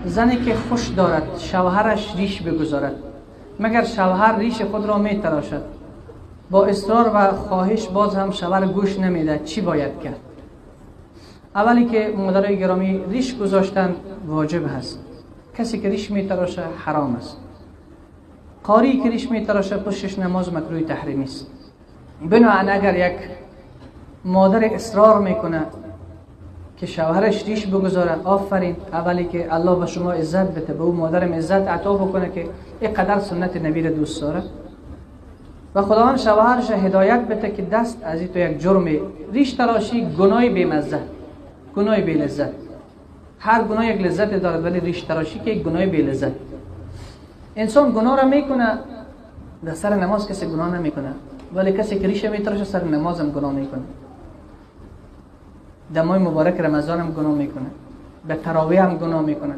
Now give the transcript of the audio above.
زنی که خوش دارد شوهرش ریش بگذارد مگر شوهر ریش خود را می تراشد، با اصرار و خواهش باز هم شوهر گوش نمیده، چی باید کرد؟ اولی که مادرای گرامی ریش گذاشتن واجب هست. کسی که ریش می تراشه حرام است. قاری که ریش می تراشه پشتش نماز مکروه تحریمی است. بنابراین اگر یک مادر اصرار میکنه که شوهرش ریش بگذاره، آفرین، اولی که الله به شما عزت بده، به اون مادرم عزت عطا بکنه که اینقدر سنت نبی را دوست داره و خداوند شوهرش هدایت بده که دست از این تو یک جرم ریش تراشی گناه بی‌مزه، گناه بی لذت. هر گناه یک لذت دارد ولی ریش تراشی که یک گناه بی لذت. انسان گناه را میکنه، در سر نماز کسی گناه نمیکنه، ولی کسی که ریش میتراشه سر نماز هم گناه میکنه، در ماه مبارک رمضان هم گناه میکنه، به تراویح هم گناه میکنه.